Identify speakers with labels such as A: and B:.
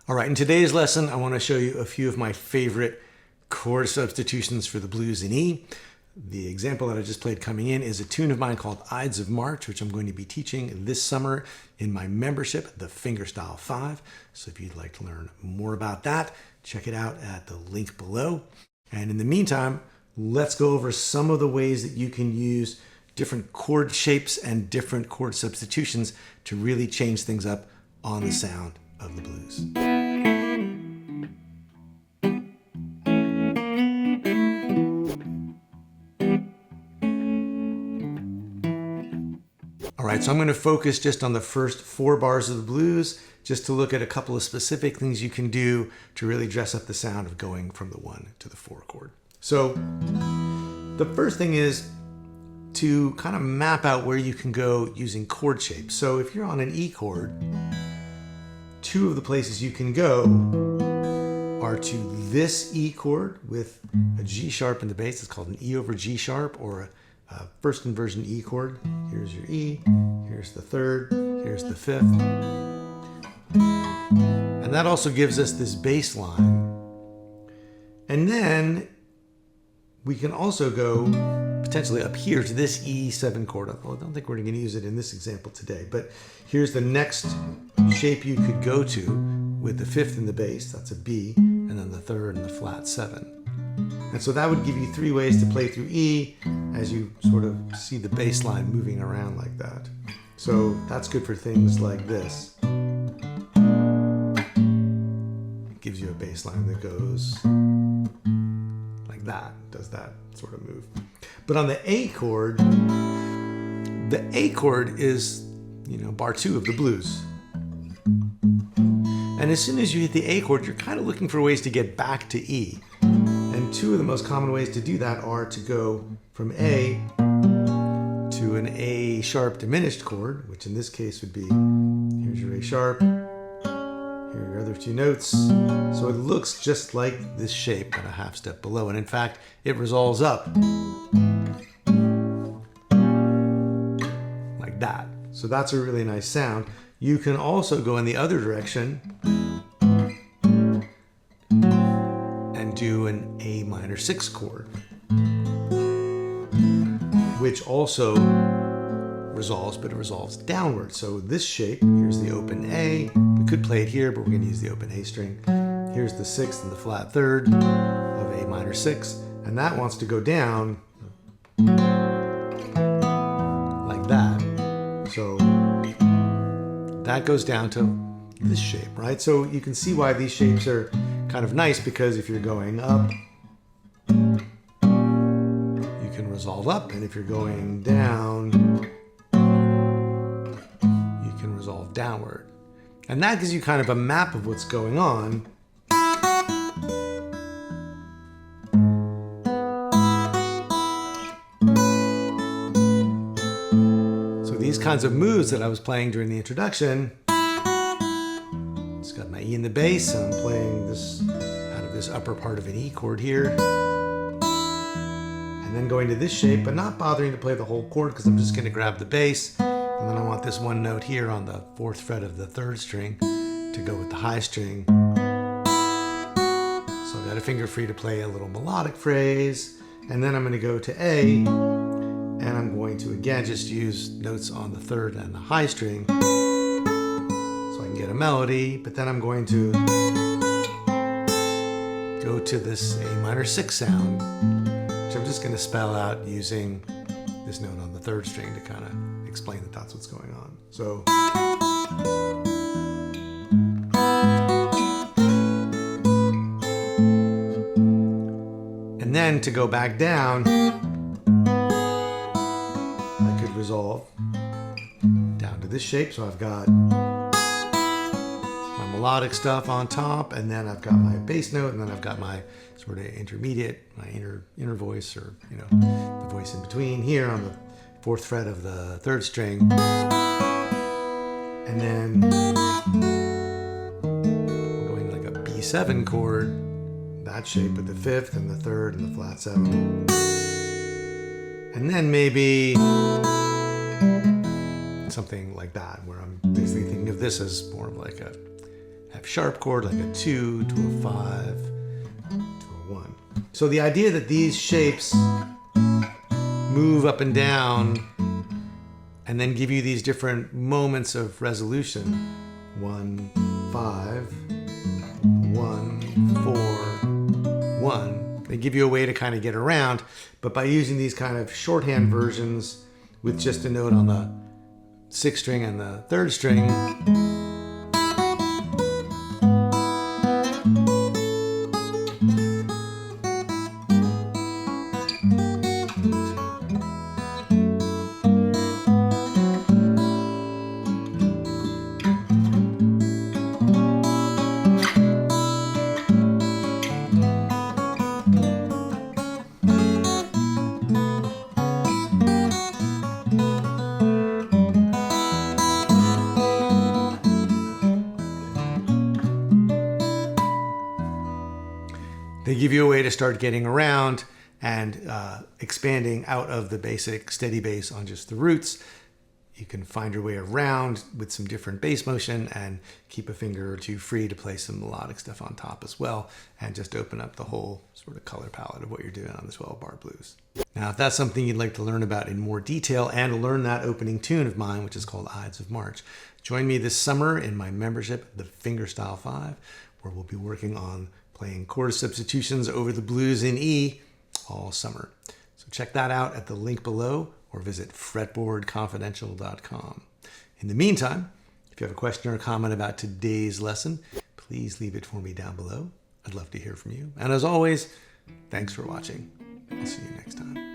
A: All right, in today's lesson, I want to show you a few of my favorite chord substitutions for the blues in E. The example that I just played coming in is a tune of mine called Ides of March, which I'm going to be teaching this summer in my membership, the Fingerstyle Five. So if you'd like to learn more about that, check it out at the link below. And in the meantime, let's go over some of the ways that you can use different chord shapes and different chord substitutions to really change things up on the sound of the blues. All right, so I'm going to focus just on the first 4 bars of the blues, just to look at a couple of specific things you can do to really dress up the sound of going from the 1 to the 4 chord. So the first thing is to kind of map out where you can go using chord shapes. So if you're on an E chord, 2 of the places you can go are to this E chord with a G sharp in the bass. It's called an E over G sharp, or a first inversion E chord. Here's your E, here's the 3rd, here's the 5th. And that also gives us this bass line. And then we can also go potentially up here to this E7 chord. Well, I don't think we're going to use it in this example today, but here's the next shape you could go to with the 5th in the bass. That's a B, and then the 3rd and the flat 7. And so that would give you 3 ways to play through E as you sort of see the bass line moving around like that. So that's good for things like this. It gives you a bass line that goes like that, does that sort of move. But on the A chord is, bar 2 of the blues. And as soon as you hit the A chord, you're kind of looking for ways to get back to E. And 2 of the most common ways to do that are to go from A to an A sharp diminished chord, which in this case would be, here's your A sharp, here are your other 2 notes. So it looks just like this shape, but a half step below. And in fact, it resolves up like that. So that's a really nice sound. You can also go in the other direction and do an A minor 6 chord, which also resolves, but it resolves downward. So this shape, here's the open A. We could play it here, but we're going to use the open A string. Here's the 6th and the flat 3rd of A minor 6, and that wants to go down like that. So that goes down to this shape, right? So you can see why these shapes are kind of nice, because if you're going up, you can resolve up, and if you're going down, you can resolve downward. And that gives you kind of a map of what's going on. So these kinds of moves that I was playing during the introduction, it's got my E in the bass, and I'm playing this out of this upper part of an E chord here, and then going to this shape, but not bothering to play the whole chord, because I'm just going to grab the bass, and then I want this 1 note here on the 4th fret of the 3rd string to go with the high string. So I've got a finger free to play a little melodic phrase, and then I'm going to go to A, and I'm going to again just use notes on the 3rd and the high string so I can get a melody, but then I'm going to go to this A minor 6 sound, which I'm just going to spell out using this note on the 3rd string to kind of explain that that's what's going on. So and then to go back down, I could resolve down to this shape. So I've got my melodic stuff on top, and then I've got my bass note, and then I've got my sort of intermediate, my inner voice, or the voice in between here on the 4th fret of the 3rd string. And then I'm going like a B7 chord, that shape with the 5th and the 3rd and the flat 7. And then maybe something like that, where I'm basically thinking of this as more of like F sharp chord, like a 2 to a 5 to a 1. So the idea that these shapes move up and down and then give you these different moments of resolution. 1, 5, 1, 4, 1. They give you a way to kind of get around, but by using these kind of shorthand versions with just a note on the 6th string and the 3rd string, they give you a way to start getting around and expanding out of the basic steady bass on just the roots. You can find your way around with some different bass motion and keep a finger or two free to play some melodic stuff on top as well, and just open up the whole sort of color palette of what you're doing on the 12-bar blues. Now, if that's something you'd like to learn about in more detail and learn that opening tune of mine, which is called Ides of March, join me this summer in my membership, the Fingerstyle Five, where we'll be working on playing chord substitutions over the blues in E all summer. So check that out at the link below or visit fretboardconfidential.com. In the meantime, if you have a question or a comment about today's lesson, please leave it for me down below. I'd love to hear from you. And as always, thanks for watching. I'll see you next time.